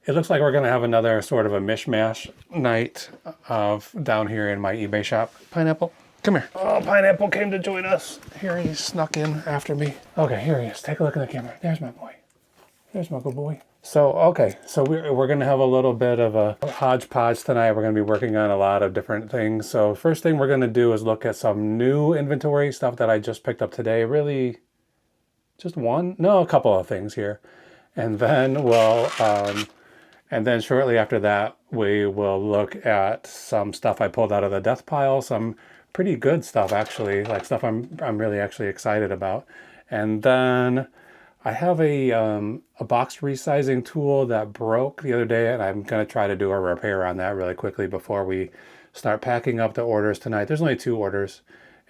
It looks like we're going to have another sort of a mishmash night of down here in my eBay shop. Pineapple, come here. Oh, Pineapple came to join us. Here he snuck in after me. Okay, here he is. Take a look at the camera. There's my boy. There's my good boy. So, okay, so we're going to have a little bit of a hodgepodge tonight. We're going to be working on a lot of different things. So first thing we're going to do is look at some new inventory, stuff that I just picked up today. Really, just one? No, a couple of things here. And then and then shortly after that, we will look at some stuff I pulled out of the death pile, some pretty good stuff actually, like stuff I'm really actually excited about. And then I have a box resizing tool that broke the other day, and I'm going to try to do a repair on that really quickly before we start packing up the orders tonight. There's only 2 orders.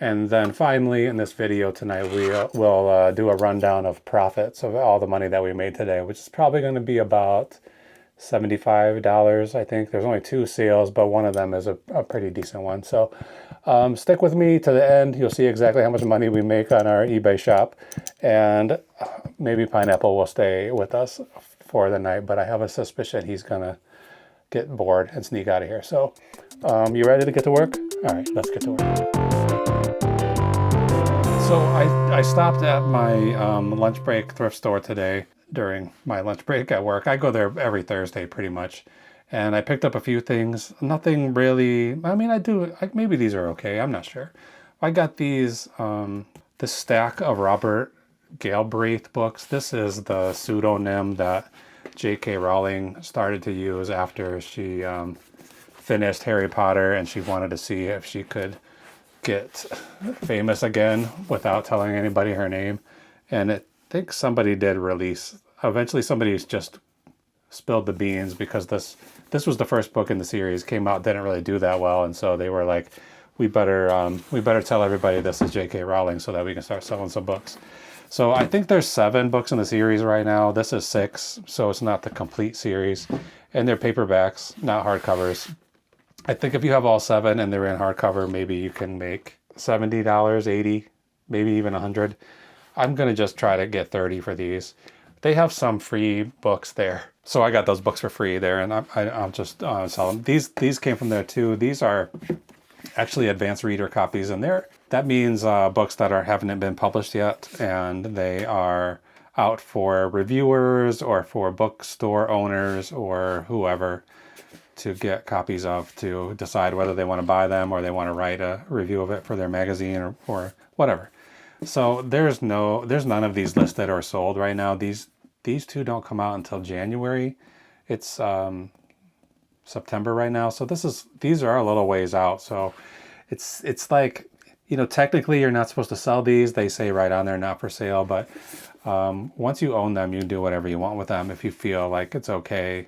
And then finally, in this video tonight, we'll do a rundown of profits of all the money that we made today, which is probably going to be about $75, I think. There's only 2 sales, but one of them is a pretty decent one. So stick with me to the end. You'll see exactly how much money we make on our eBay shop. And maybe Pineapple will stay with us for the night, but I have a suspicion he's going to get bored and sneak out of here. So you ready to get to work? All right, let's get to work. So I stopped at my lunch break thrift store today during my lunch break at work. I go there every Thursday pretty much. And I picked up a few things. Nothing really, I mean, maybe these are okay. I'm not sure. I got these, this stack of Robert Galbraith books. This is the pseudonym that J.K. Rowling started to use after she finished Harry Potter, and she wanted to see if she could get famous again without telling anybody her name. And I think somebody did release, eventually somebody's just spilled the beans, because this was the first book in the series, came out, didn't really do that well, and so they were like, we better tell everybody this is J.K. Rowling so that we can start selling some books. So I think there's 7 books in the series right now. This is 6, so it's not the complete series, and they're paperbacks, not hardcovers. I think if you have all 7 and they're in hardcover, maybe you can make $70, $80, maybe even $100. I'm going to just try to get 30 for these. They have some free books there. So I got those books for free there, and I'll just sell them. These came from there too. These are actually advanced reader copies, and that means books that haven't been published yet, and they are out for reviewers or for bookstore owners or whoever to get copies of, to decide whether they want to buy them or they want to write a review of it for their magazine or whatever. So there's none of these listed or sold right now. These 2 don't come out until January. It's September right now, so these are a little ways out. So it's like, you know, technically you're not supposed to sell these. They say right on there, not for sale, but once you own them, you can do whatever you want with them if you feel like it's okay,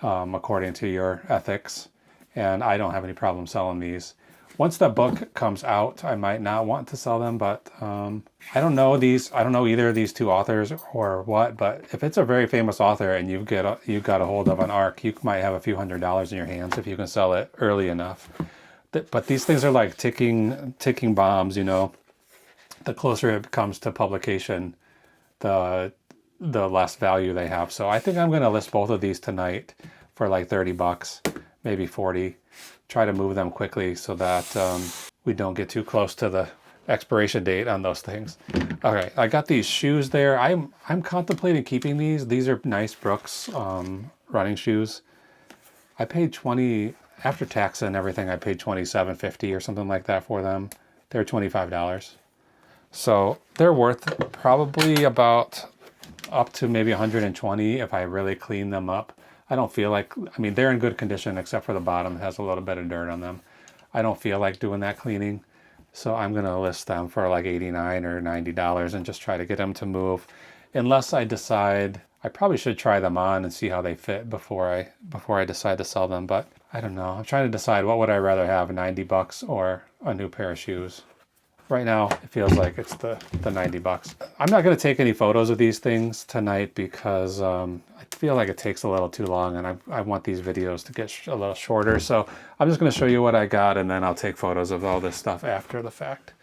according to your ethics. And I don't have any problem selling these. Once the book comes out, I might not want to sell them, but I don't know either of these 2 authors or what, but if it's a very famous author and you've got a hold of an ARC, you might have a few $100s in your hands if you can sell it early enough. But these things are like ticking bombs, you know. The closer it comes to publication, the less value they have. So I think I'm going to list both of these tonight for like $30, maybe 40. Try to move them quickly so that we don't get too close to the expiration date on those things. Okay, I got these shoes there. I'm contemplating keeping these. These are nice Brooks running shoes. I paid $20 after tax and everything. I paid $27.50 or something like that for them. They're $25. So they're worth probably about up to maybe $120 if I really clean them up. I don't feel like, I mean, they're in good condition except for the bottom. It has a little bit of dirt on them. I don't feel like doing that cleaning. So I'm going to list them for like $89 or $90 and just try to get them to move. Unless I decide, I probably should try them on and see how they fit before I decide to sell them. But I don't know. I'm trying to decide, what would I rather have, $90 or a new pair of shoes? Right now, it feels like it's the $90. I'm not going to take any photos of these things tonight because I feel like it takes a little too long, and I want these videos to get a little shorter. So I'm just going to show you what I got, and then I'll take photos of all this stuff after the fact.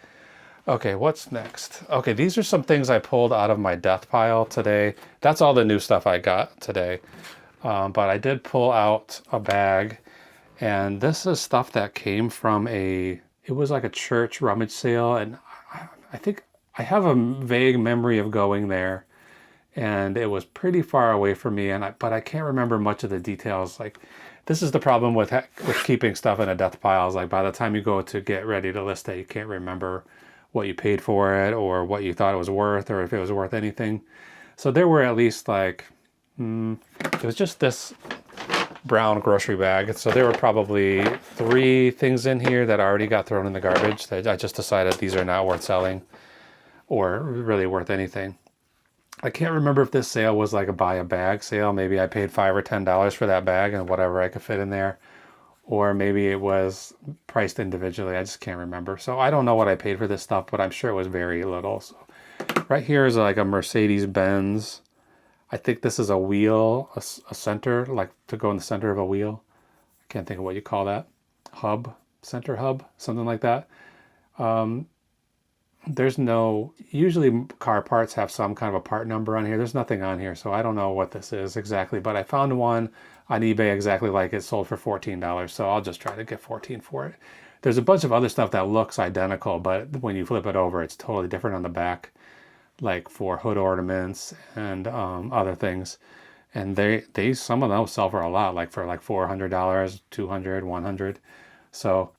Okay, what's next? Okay, these are some things I pulled out of my death pile today. That's all the new stuff I got today. But I did pull out a bag, and this is stuff that came from it was like a church rummage sale, and I think I have a vague memory of going there, and it was pretty far away from me, but I can't remember much of the details. Like, this is the problem with keeping stuff in a death pile. Is like by the time you go to get ready to list it, you can't remember what you paid for it or what you thought it was worth or if it was worth anything. So there were at least like, it was just this brown grocery bag. So there were probably 3 things in here that already got thrown in the garbage that I just decided these are not worth selling or really worth anything. I can't remember if this sale was like a buy a bag sale. Maybe I paid $5 or $10 for that bag and whatever I could fit in there. Or maybe it was priced individually. I just can't remember. So I don't know what I paid for this stuff, but I'm sure it was very little. So right here is like a Mercedes-Benz. I think this is a wheel, a center, like to go in the center of a wheel. I can't think of what you call that. Hub, center hub, something like that. There's no, usually car parts have some kind of a part number on here. There's nothing on here, so I don't know what this is exactly, but I found one on eBay exactly like it, sold for $14, so I'll just try to get $14 for it. There's a bunch of other stuff that looks identical, but when you flip it over, it's totally different on the back, like for hood ornaments and other things. And they some of those sell for a lot, like for like $400, $200, $100. So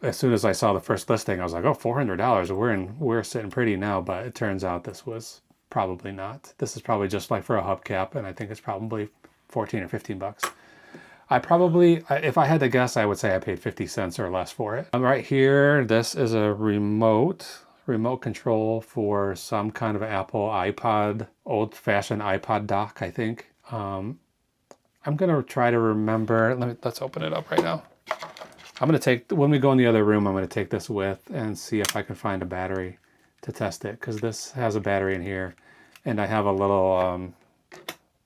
as soon as I saw the first listing, I was like, oh, $400. We're sitting pretty now, but it turns out this was probably not. This is probably just like for a hubcap, and I think it's probably 14 or 15 bucks. If I had to guess, I would say I paid 50 cents or less for it. Right here, this is a remote control for some kind of Apple iPod, old-fashioned iPod dock, I think. I'm gonna try to remember. Let's open it up right now. When we go in the other room, I'm going to take this with and see if I can find a battery to test it, because this has a battery in here, and I have a little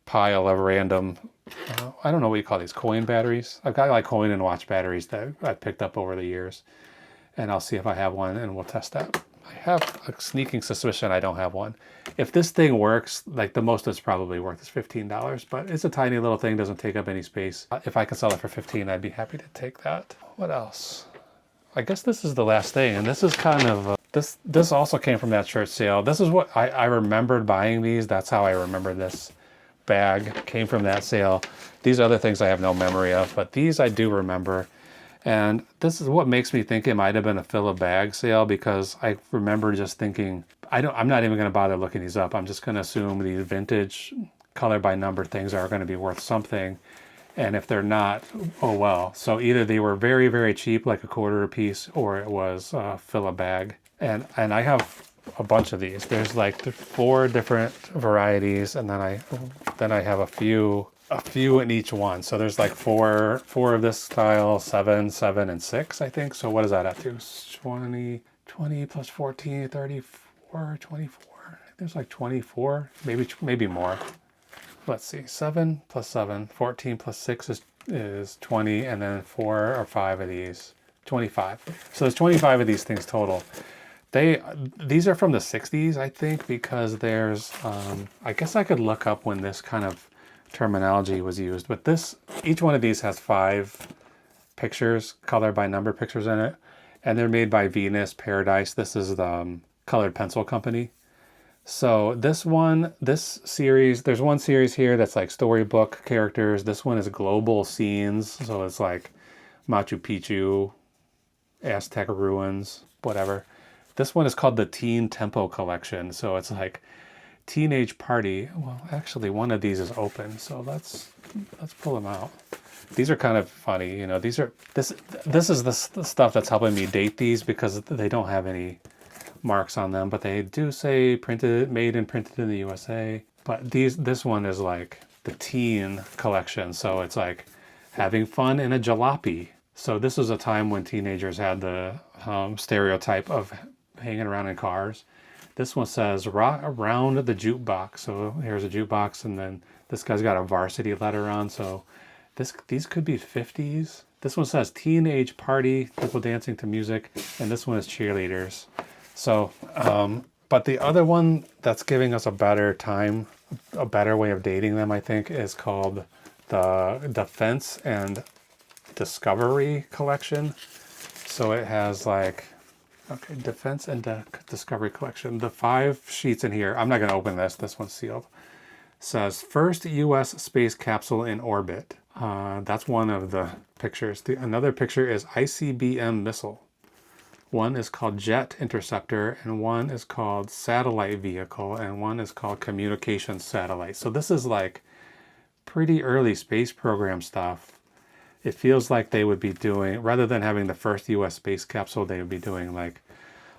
pile of random, I don't know what you call these, coin batteries. I've got like coin and watch batteries that I've picked up over the years, and I'll see if I have one and we'll test that. I have a sneaking suspicion I don't have one. If this thing works, like the most it's probably worth is $15, but it's a tiny little thing, doesn't take up any space. If I can sell it for $15, I'd be happy to take that. What else? I guess this is the last thing, and this is kind of, this also came from that church sale. This is what I remembered buying these. That's how I remember this bag came from that sale. These other things I have no memory of, but these I do remember. And this is what makes me think it might have been a fill a bag sale, because I remember just thinking, I'm not even going to bother looking these up. I'm just going to assume these vintage color by number things are going to be worth something. And if they're not, oh well. So either they were very, very cheap, like $0.25 a piece, or it was fill a bag. And I have a bunch of these. There's like 4 different varieties, and then I have a few in each one. So there's like four of this style, 7, 7, and 6, I think. So what does that add to? 20 plus 14, 34, 24. There's like 24, maybe more. Let's see, 7 plus 7, 14 plus 6 is 20, and then 4 or 5 of these, 25. So there's 25 of these things total. These are from the 60s, I think, because there's, I guess I could look up when this kind of terminology was used, but each one of these has 5 pictures, color by number pictures in it, and they're made by Venus Paradise. This is the colored pencil company. So this series, there's one series here that's like storybook characters. This one is global scenes. So it's like Machu Picchu, Aztec ruins, whatever. This one is called the Teen Tempo Collection. So it's like teenage party. Well, actually one of these is open. So let's pull them out. These are kind of funny. You know, this is the stuff that's helping me date these, because they don't have any marks on them, but they do say made and printed in the USA. But this one is like the teen collection, so it's like having fun in a jalopy. So this was a time when teenagers had the stereotype of hanging around in cars. This one says rock around the jukebox. So here's a jukebox, and then this guy's got a varsity letter on. So these could be 50s. This one says teenage party, people dancing to music, and this one is cheerleaders. So, but the other one that's giving us a better way of dating them, I think, is called the Defense and Discovery collection. So it has like, okay, Defense and Discovery collection. The 5 sheets in here, I'm not going to open this. This one's sealed. Says first U.S. space capsule in orbit. That's one of the pictures. Another picture is ICBM missile. One is called Jet Interceptor, and one is called Satellite Vehicle, and one is called Communications Satellite. So this is like pretty early space program stuff. It feels like they would be doing, rather than having the first US space capsule, they would be doing like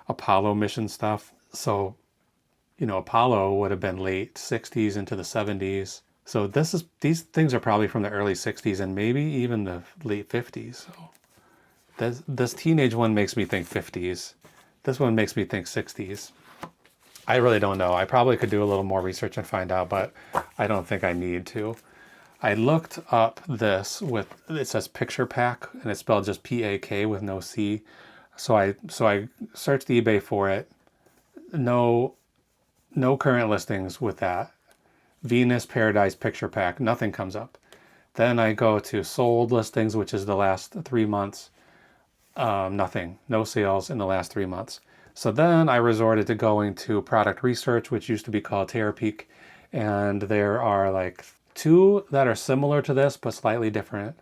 Apollo mission stuff. So, you know, Apollo would have been late 60s into the 70s. So these things are probably from the early 60s and maybe even the late 50s. So this teenage one makes me think 50s. This one makes me think 60s. I really don't know. I probably could do a little more research and find out, but I don't think I need to. I looked up this with, it says picture pack, and it's spelled just P-A-K with no C. So I searched eBay for it. No current listings with that. Venus Paradise picture pack, nothing comes up. Then I go to sold listings, which is the last 3 months. Nothing, no sales in the last 3 months. So then I resorted to going to product research, which used to be called Terapeak. And there are like 2 that are similar to this, but slightly different.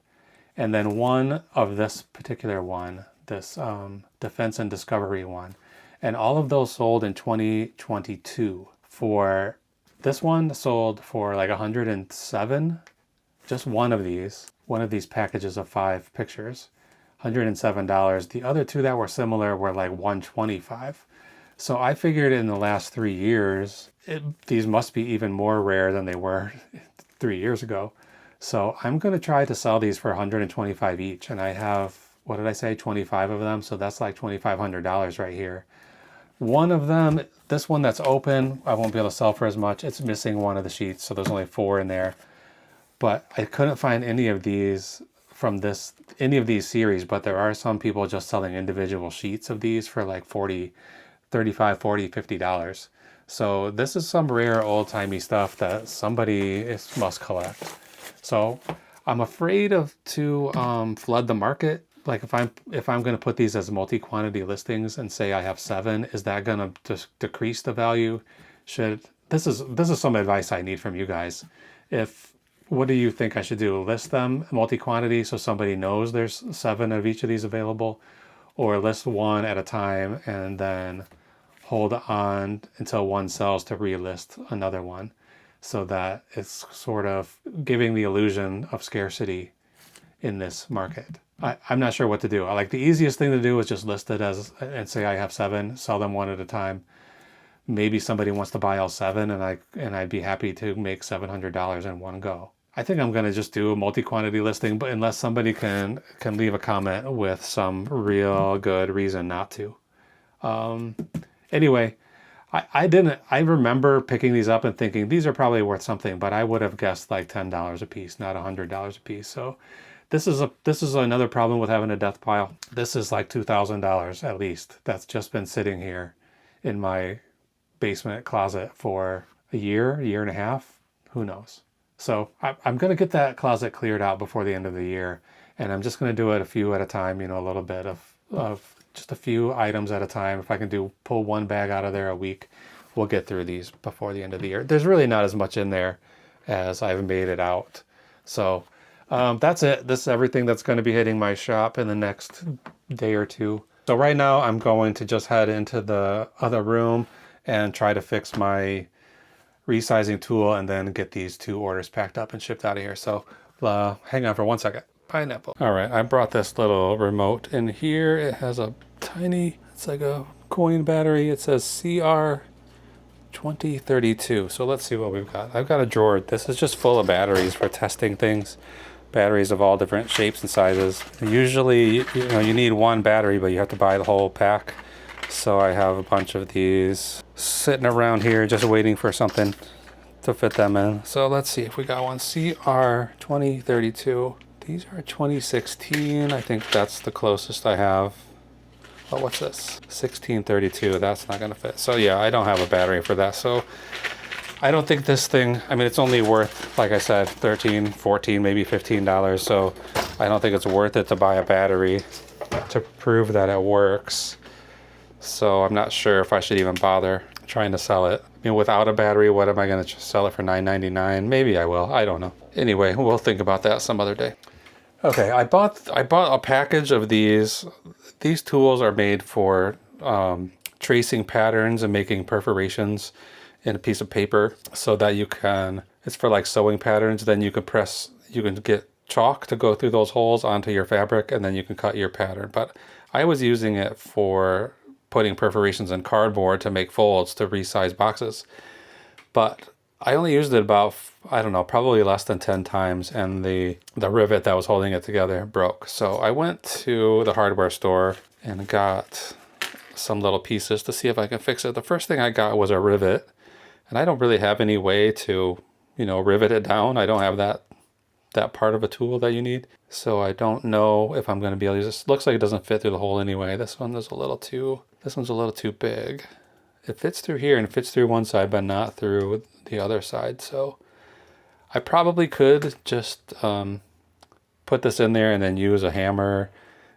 And then one of this particular one, this Defense and Discovery one. And all of those sold in 2022. For this one sold for like 107, just one of these packages of 5 pictures. $107. The other 2 that were similar were like $125. So I figured in the last 3 years, these must be even more rare than they were 3 years ago. So I'm going to try to sell these for $125 each. And I have, what did I say, 25 of them. So that's like $2,500 right here. One of them, this one that's open, I won't be able to sell for as much. It's missing one of the sheets. So there's only 4 in there. But I couldn't find any of these from any of these series, but there are some people just selling individual sheets of these for like $35, $40, $50. So this is some rare old-timey stuff that somebody must collect. So I'm afraid to flood the market. Like if I'm going to put these as multi-quantity listings and say I have 7, is that going to just decrease the value? This is some advice I need from you guys. What do you think I should do? List them multi-quantity so somebody knows there's 7 of each of these available, or list one at a time and then hold on until one sells to relist another one, so that it's sort of giving the illusion of scarcity in this market. I'm not sure what to do. The easiest thing to do is just list it and say I have 7, sell them one at a time. Maybe somebody wants to buy all 7 and I'd be happy to make $700 in one go. I think I'm going to just do a multi-quantity listing, but unless somebody can leave a comment with some real good reason not to. Anyway, I remember picking these up and thinking these are probably worth something, but I would have guessed like $10 a piece, not $100 a piece. So this is another problem with having a death pile. This is like $2,000 at least. That's just been sitting here in my basement closet for a year and a half, who knows. So I'm going to get that closet cleared out before the end of the year, and I'm just going to do it a few at a time, a little bit of just a few items at a time. If I can pull one bag out of there a week, we'll get through these before the end of the year. There's really not as much in there as I've made it out. So that's it. This is everything that's going to be hitting my shop in the next day or 2. So right now I'm going to just head into the other room and try to fix my resizing tool and then get these 2 orders packed up and shipped out of here. So hang on for 1 second. Pineapple. All right, I brought this little remote in here. It has a tiny, it's like a coin battery. It says CR2032. So let's see what we've got. I've got a drawer. This is just full of batteries for testing things. Batteries of all different shapes and sizes. Usually, you need one battery, but you have to buy the whole pack. So I have a bunch of these sitting around here just waiting for something to fit them in. So let's see if we got one. CR2032. These are 2016. I think that's the closest I have. Oh, what's this? 1632. That's not going to fit. So yeah, I don't have a battery for that. So I don't think this thing, I mean, it's only worth, like I said, $13, $14, maybe $15. So I don't think it's worth it to buy a battery to prove that it works. So I'm not sure if I should even bother trying to sell it. I mean, without a battery, what am I going to sell it for $9.99? Maybe I will. I don't know. Anyway, we'll think about that some other day. Okay, I bought a package of these. These tools are made for tracing patterns and making perforations in a piece of paper so that you can, it's for like sewing patterns, then you can get chalk to go through those holes onto your fabric and then you can cut your pattern. But I was using it for putting perforations in cardboard to make folds to resize boxes. But I only used it about, I don't know, probably less than 10 times, and the rivet that was holding it together broke. So I went to the hardware store and got some little pieces to see if I can fix it. The first thing I got was a rivet, and I don't really have any way to, rivet it down. I don't have that part of a tool that you need. So I don't know if I'm going to be able to use this. Looks like it doesn't fit through the hole anyway. This one's a little too big. It fits through here and it fits through one side, but not through the other side. So I probably could just put this in there and then use a hammer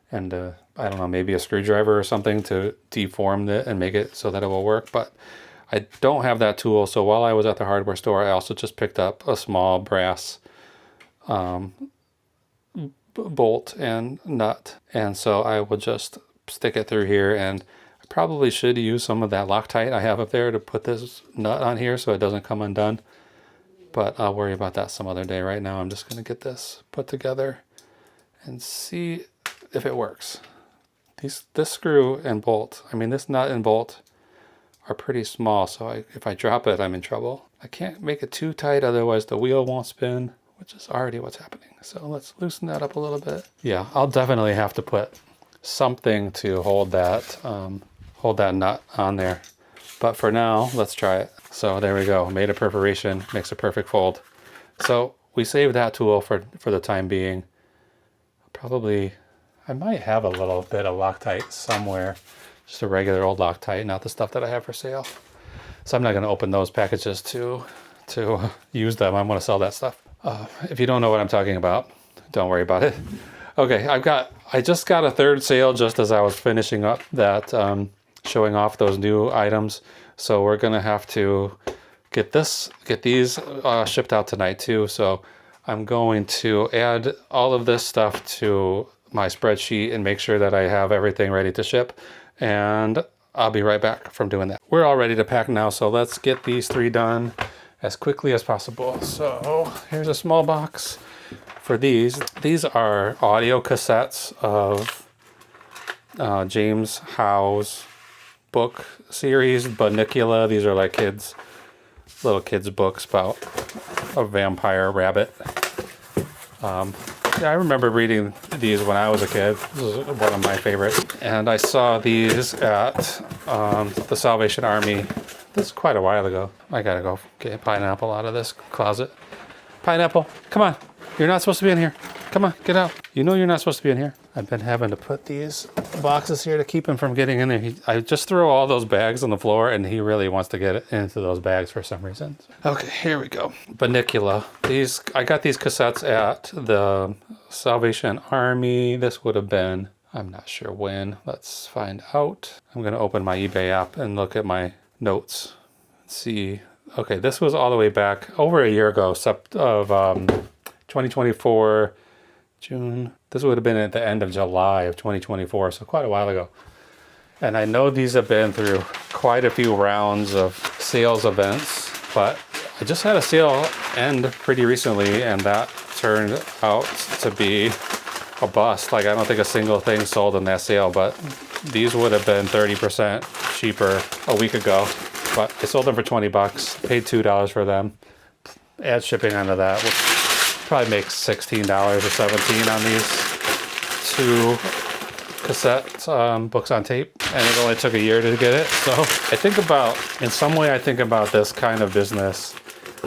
and I don't know, maybe a screwdriver or something to deform it and make it so that it will work. But I don't have that tool. So while I was at the hardware store, I also just picked up a small brass bolt and nut. And so I will just stick it through here, and I probably should use some of that Loctite I have up there to put this nut on here so it doesn't come undone. But I'll worry about that some other day. Right now I'm just going to get this put together and see if it works. This screw and bolt, I mean this nut and bolt are pretty small, so if I drop it I'm in trouble. I can't make it too tight, otherwise the wheel won't spin, which is already what's happening. So let's loosen that up a little bit. Yeah, I'll definitely have to put something to hold that nut on there. But for now, let's try it. So there we go, made a perforation, makes a perfect fold. So we saved that tool for the time being. Probably, I might have a little bit of Loctite somewhere, just a regular old Loctite, not the stuff that I have for sale. So I'm not gonna open those packages to use them. I'm gonna sell that stuff. If you don't know what I'm talking about, don't worry about it. Okay, I just got a third sale just as I was finishing up that, showing off those new items. So we're gonna have to get these shipped out tonight too. So I'm going to add all of this stuff to my spreadsheet and make sure that I have everything ready to ship. And I'll be right back from doing that. We're all ready to pack now, so let's get these 3 done as quickly as possible. So here's a small box for these. These are audio cassettes of James Howe's book series, Bunnicula. These are like little kids books about a vampire rabbit. Yeah, I remember reading these when I was a kid. This was one of my favorites. And I saw these at the Salvation Army. This is quite a while ago. I gotta go get Pineapple out of this closet. Pineapple, come on. You're not supposed to be in here. Come on, get out. You know you're not supposed to be in here. I've been having to put these boxes here to keep him from getting in there. I just throw all those bags on the floor and he really wants to get into those bags for some reason. Okay, here we go. Bunnicula. I got these cassettes at the Salvation Army. This would have been, I'm not sure when. Let's find out. I'm gonna open my eBay app and look at my notes. Let's see. Okay, this was all the way back over a year ago, 2024, June. This would have been at the end of July of 2024, so quite a while ago. And I know these have been through quite a few rounds of sales events, but I just had a sale end pretty recently, and that turned out to be a bust. Like, I don't think a single thing sold in that sale, but these would have been 30% cheaper a week ago. But I sold them for 20 bucks, paid $2 for them. Add shipping onto that, which probably makes $16 or $17 on these 2 cassette books on tape. And it only took a year to get it. So in some way I think about this kind of business.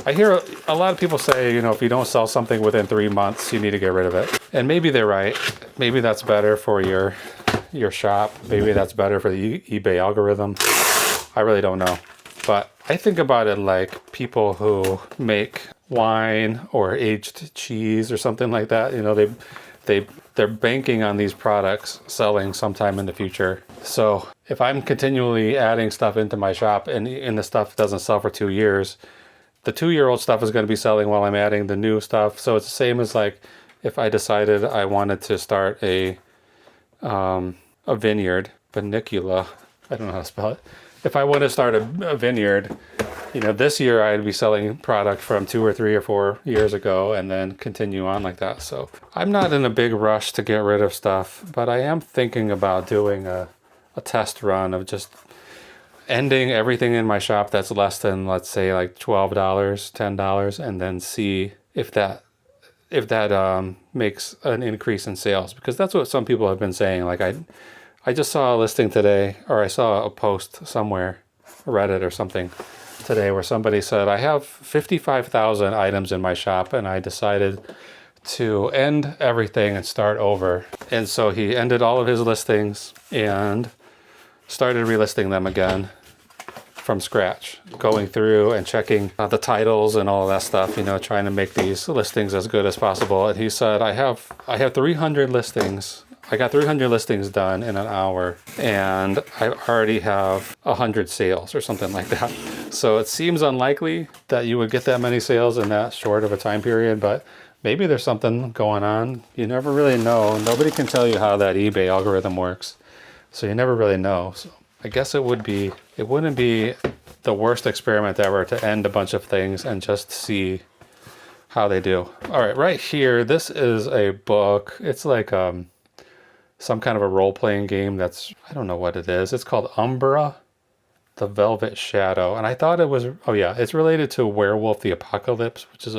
I hear a lot of people say, if you don't sell something within 3 months, you need to get rid of it. And maybe they're right. Maybe that's better for your shop. Maybe that's better for the eBay algorithm. I really don't know. But I think about it like people who make wine or aged cheese or something like that. You know, they're banking on these products selling sometime in the future. So if I'm continually adding stuff into my shop and the stuff doesn't sell for 2 years, the 2-year-old stuff is going to be selling while I'm adding the new stuff. So it's the same as like if I decided I wanted to start a vineyard, vinicula, I don't know how to spell it. If I want to start a vineyard, you know, this year I'd be selling product from 2 or 3 or 4 years ago and then continue on like that. So I'm not in a big rush to get rid of stuff, but I am thinking about doing a test run of just ending everything in my shop that's less than, let's say, like $12, $10, and then see if that makes an increase in sales, because that's what some people have been saying. Like I just saw a listing today, or I saw a post somewhere, Reddit or something today, where somebody said, I have 55,000 items in my shop and I decided to end everything and start over. And so he ended all of his listings and started relisting them again from scratch, going through and checking the titles and all of that stuff, you know, trying to make these listings as good as possible. And he said, I have 300 listings. I got 300 listings done in an hour, and I already have 100 sales or something like that. So it seems unlikely that you would get that many sales in that short of a time period, but maybe there's something going on. You never really know. Nobody can tell you how that eBay algorithm works. So you never really know. So I guess it wouldn't be the worst experiment ever to end a bunch of things and just see how they do. All right here, this is a book. It's like some kind of a role-playing game that's, I don't know what it is. It's called Umbra, The Velvet Shadow. And I thought it was, it's related to Werewolf the Apocalypse, which is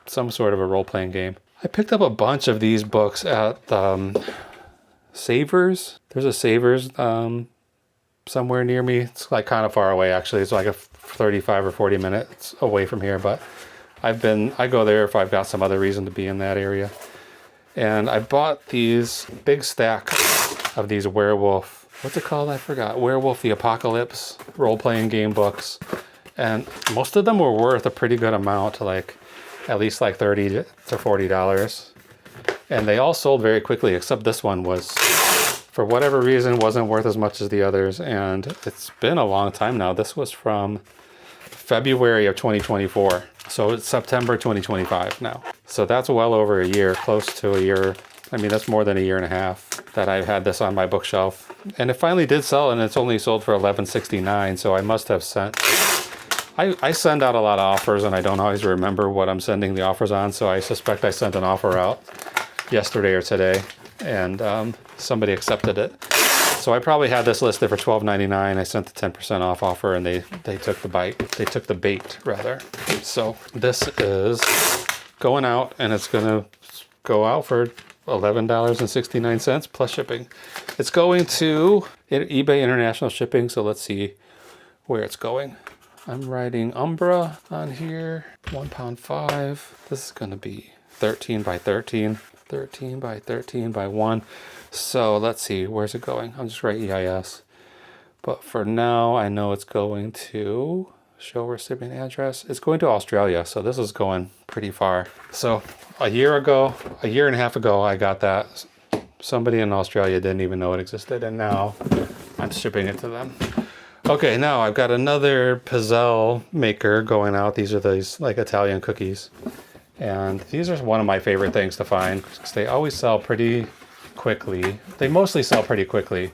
some sort of a role-playing game. I picked up a bunch of these books at Savers. There's a Savers somewhere near me. It's like kind of far away, actually. It's like a 35 or 40 minutes away from here, but I go there if I've got some other reason to be in that area. And I bought these big stack of these Werewolf, what's it called? I forgot. Werewolf the Apocalypse role-playing game books. And most of them were worth a pretty good amount, like at least like $30 to $40. And they all sold very quickly, except this one was, for whatever reason, wasn't worth as much as the others. And it's been a long time now. This was from February of 2024. So it's September 2025 now. So that's well over a year, close to a year. I mean, that's more than a year and a half that I've had this on my bookshelf. And it finally did sell, and it's only sold for $11.69. So I must have sent, I send out a lot of offers, and I don't always remember what I'm sending the offers on. So I suspect I sent an offer out yesterday or today, and somebody accepted it. So I probably had this listed for $12.99. I sent the 10% off offer, and they took the bite. They took the bait, rather. So this is going out, and it's going to go out for $11.69 plus shipping. It's going to eBay International Shipping, so let's see where it's going. I'm writing Umbra on here, 1 pound 5. This is going to be 13 by 13, 13 by 13 by 1. So let's see, where's it going? I'll just write EIS. But for now, I know it's going to show recipient address. It's going to Australia, so this is going pretty far. So a year and a half ago, I got that. Somebody in Australia didn't even know it existed, and now I'm shipping it to them. Okay, now I've got another pizzelle maker going out. These are these like Italian cookies. And these are one of my favorite things to find because they always sell pretty quickly. They mostly sell pretty quickly,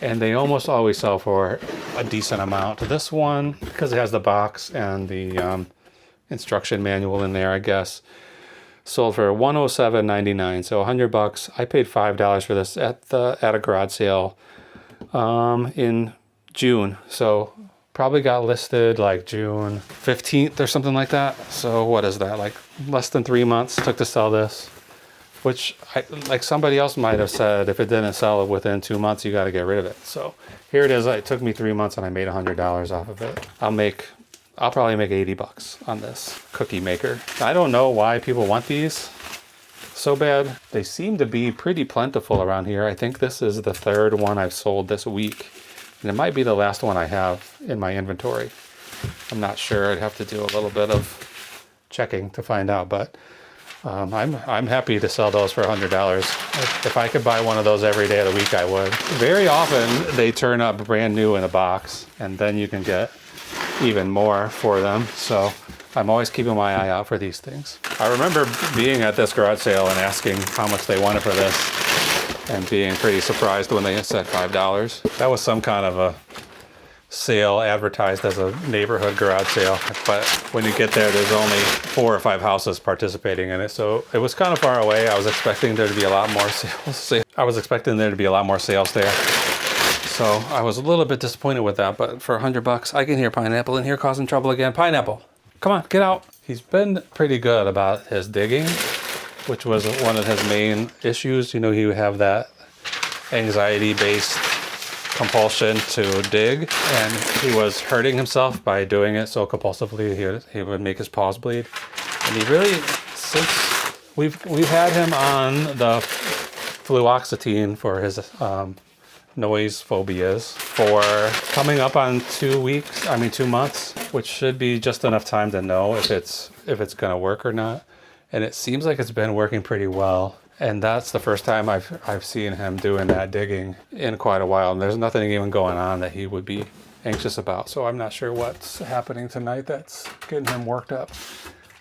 and they almost always sell for a decent amount. This one, because it has the box and the instruction manual in there, I guess, sold for $107.99, so $100. I paid $5 for this at a garage sale in June, so probably got listed like June 15th or something like that. So what is that, like less than 3 months took to sell this, which like somebody else might have said, if it didn't sell within 2 months, you got to get rid of it. So here it is. It took me 3 months and I made $100 off of it. I'll probably make $80 on this cookie maker. I don't know why people want these so bad. They seem to be pretty plentiful around here. I think this is the third one I've sold this week. And it might be the last one I have in my inventory. I'm not sure. I'd have to do a little bit of checking to find out, but I'm happy to sell those for $100. If I could buy one of those every day of the week, I would. Very often they turn up brand new in a box, and then you can get even more for them. So I'm always keeping my eye out for these things. I remember being at this garage sale and asking how much they wanted for this, and being pretty surprised when they said $5. That was some kind of a sale advertised as a neighborhood garage sale, but when you get there, there's only 4 or 5 houses participating in it, so it was kind of far away. I was expecting there to be a lot more sales. I was expecting there to be a lot more sales there, so I was a little bit disappointed with that. But for $100, I can hear Pineapple in here causing trouble again. Pineapple, come on, get out. He's been pretty good about his digging, which was one of his main issues. You know, he would have that anxiety-based compulsion to dig, and he was hurting himself by doing it so compulsively. He would make his paws bleed, and he really, since we've had him on the fluoxetine for his noise phobias for coming up on 2 months, which should be just enough time to know if it's gonna work or not. And it seems like it's been working pretty well. And that's the first time I've seen him doing that digging in quite a while. And there's nothing even going on that he would be anxious about. So I'm not sure what's happening tonight that's getting him worked up.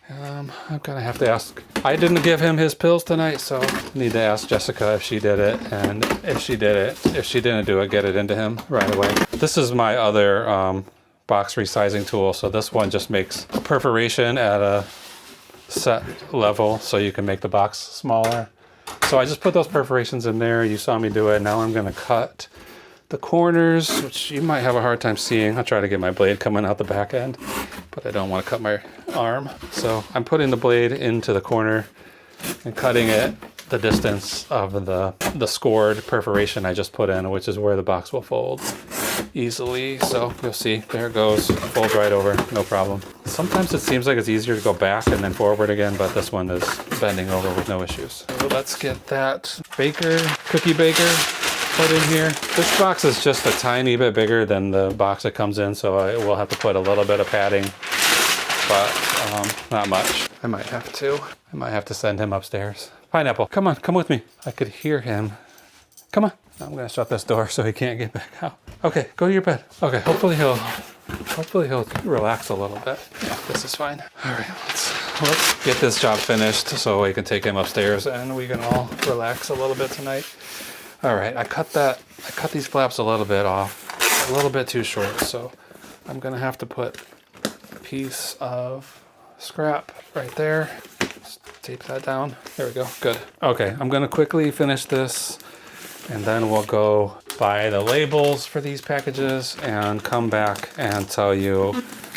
I'm gonna have to ask. I didn't give him his pills tonight, so I need to ask Jessica if she did it. And if she didn't do it, get it into him right away. This is my other box resizing tool. So this one just makes perforation at a set level so you can make the box smaller. So I just put those perforations in there. You saw me do it. Now I'm going to cut the corners, which you might have a hard time seeing. I'll try to get my blade coming out the back end, but I don't want to cut my arm. So I'm putting the blade into the corner and cutting it the distance of the scored perforation I just put in, which is where the box will fold easily. So you'll see, there it goes, folds right over, no problem. Sometimes it seems like it's easier to go back and then forward again, but this one is bending over with no issues. So let's get that cookie baker put in here. This box is just a tiny bit bigger than the box it comes in, so I will have to put a little bit of padding, but not much. I might have to send him upstairs. Pineapple, come on, come with me. I could hear him. Come on. I'm gonna shut this door so he can't get back out. Okay, go to your bed. Okay, hopefully he'll relax a little bit. Yeah, this is fine. All right, let's get this job finished so we can take him upstairs and we can all relax a little bit tonight. All right, I cut these flaps a little bit off, a little bit too short, so I'm gonna have to put a piece of scrap right there. Just tape that down. There we go, good. Okay, I'm gonna quickly finish this, and then we'll go buy the labels for these packages and come back and tell you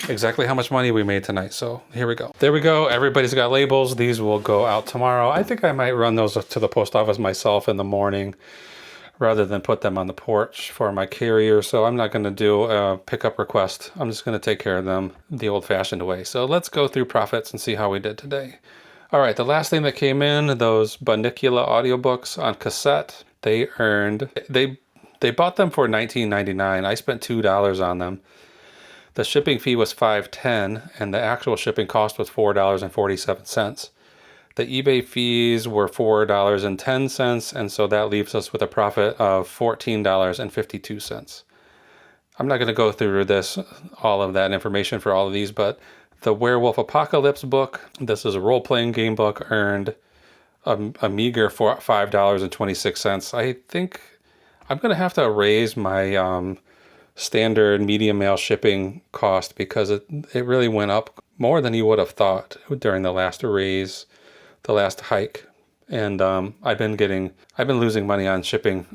exactly how much money we made tonight. So here we go. There we go. Everybody's got labels. These will go out tomorrow. I think I might run those to the post office myself in the morning rather than put them on the porch for my carrier. So I'm not going to do a pickup request. I'm just going to take care of them the old-fashioned way. So let's go through profits and see how we did today. All right, the last thing that came in, those Bunnicula audiobooks on cassette, they bought them for $19.99. I spent $2 on them. The shipping fee was $5.10, and the actual shipping cost was $4.47. The eBay fees were $4.10, and so that leaves us with a profit of $14.52. I'm not going to go through all of that information for all of these, but the Werewolf Apocalypse book, this is a role-playing game book, earned a meager $5.26. I think I'm going to have to raise my standard medium mail shipping cost because it really went up more than you would have thought during the last hike. And I've been losing money on shipping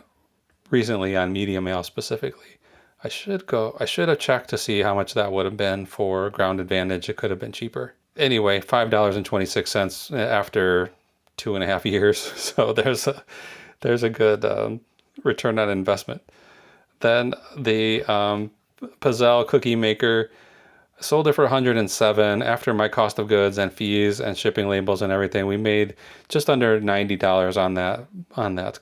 recently on medium mail specifically. I should have checked to see how much that would have been for Ground Advantage. It could have been cheaper. Anyway, $5.26 after 2.5 years. So there's a good return on investment. Then the pizzelle cookie maker, sold it for $107. After my cost of goods and fees and shipping labels and everything, we made just under $90 on that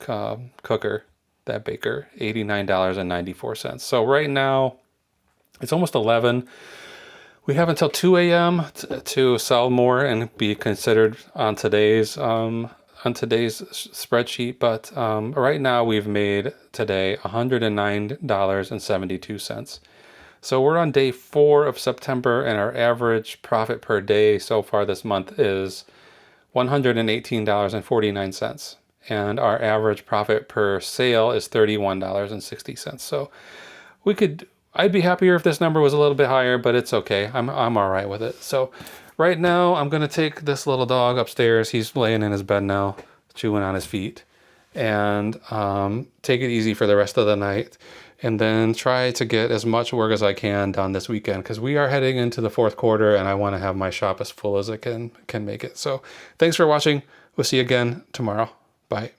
cooker. that baker, $89.94. So right now, it's almost 11. We have until 2 a.m. to sell more and be considered on today's spreadsheet. But right now we've made today $109.72. So we're on day 4 of September, and our average profit per day so far this month is $118.49. And our average profit per sale is $31.60. So I'd be happier if this number was a little bit higher, but it's okay. I'm all right with it. So right now I'm going to take this little dog upstairs. He's laying in his bed now, chewing on his feet, and take it easy for the rest of the night, and then try to get as much work as I can done this weekend, because we are heading into the 4th quarter and I want to have my shop as full as it can make it. So thanks for watching. We'll see you again tomorrow. Bye.